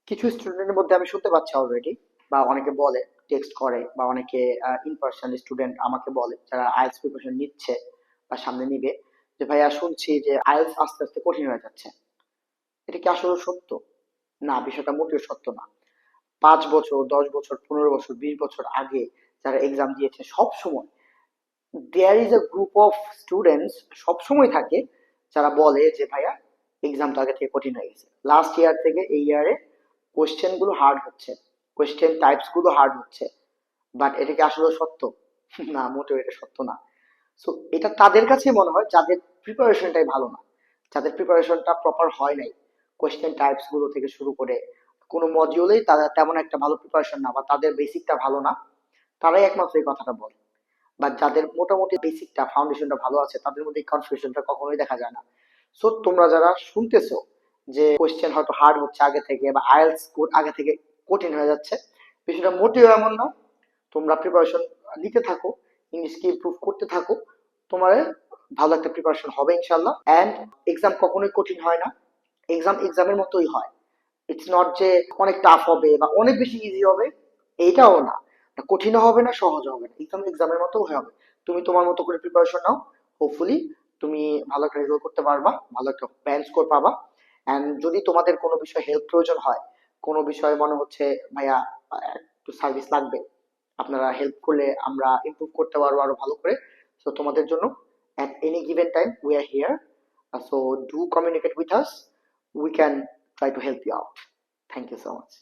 কিছু স্টুডেন্টের মধ্যে আমি শুনতে পাচ্ছি অলরেডি, বা অনেকে বলে, টেক্সট করে, বা অনেকে ইন পার্সন স্টুডেন্ট আমাকে বলে যারা আইএলটিএস প্রিপারেশন নিচ্ছে বা সামনে নিবে, যে ভাইয়া শুনছি যে আইএলটিএস আস্তে আস্তে কঠিন হয়ে যাচ্ছে। এটা কি আসলে সত্য? না, বিষয়টা মোটেও সত্য না। 5 বছর, 10 বছর, 15 বছর, 20 বছর আগে যারা এক্সাম দিয়েছে, সব সময় there is a group of students, সবসময় থাকে যারা বলে যে ভাইয়া এক্সামটা আগে থেকে কঠিন হয়ে গেছে, লাস্ট ইয়ার থেকে এই ইয়ারে কোয়েশ্চেন গুলো হার্ড হচ্ছে, কোয়েশ্চেন টাইপস গুলো হার্ড হচ্ছে। বাট এটা কি আসলে সত্য? না, মোটেও এটা সত্য না। সো এটা তাদের কাছে মনে হয় যাদের প্রিপারেশনটাই ভালো না, যাদের প্রিপারেশনটা প্রপার হয় নাই, কোয়েশ্চেন টাইপস গুলো থেকে শুরু করে কোনো মডিউলেই তারা তেমন একটা ভালো প্রিপারেশন না, বা তাদের বেসিকটা ভালো না, তারাই একমাত্র এই কথাটা বলে। বা যাদের মোটামুটি বেসিকটা ফাউন্ডেশনটা ভালো আছে, তাদের মধ্যে এই কনফিউশনটা কখনোই দেখা যায় না। সো তোমরা যারা শুনতেছো যে কোয়েশ্চেন হয়তো হার্ড হচ্ছে আগে থেকে, বা আইএলটিএস আগে থেকে কঠিন হয়ে যাচ্ছে, বিষয়টা মোটেও এমন না। তোমরা প্রিপারেশন নিতে থাকো, ইংলিশকে ইমপ্রুভ করতে থাকো, তোমার ভালো একটা প্রিপারেশন হবে ইনশাল্লাহ। অ্যান্ড এক্সাম কখনোই কঠিন হয় না, এক্সাম এক্সামের মতোই হয়। ইটস নট যে অনেক টাফ হবে বা অনেক বেশি ইজি হবে, এইটাও না। কঠিনও হবে না, সহজও হবে না, এক্সাম এক্সামের মতো হবে। তুমি তোমার মতো করে প্রিপারেশন নাও, হোপফুলি তুমি ভালো একটা রেজাল্ট করতে পারবা, ভালো একটা ব্যান্ড স্কোর পাবা। অ্যান্ড যদি তোমাদের কোনো বিষয়ে হেল্প প্রয়োজন হয়, কোনো বিষয়ে মনে হচ্ছে ভাইয়া একটু সার্ভিস লাগবে, আপনারা হেল্প করলে আমরা ইমপ্রুভ করতে পারবো আরো ভালো করে। সো তোমাদের জন্য at any given time we are here. So do communicate with us, we can try to help you out. Thank you so much.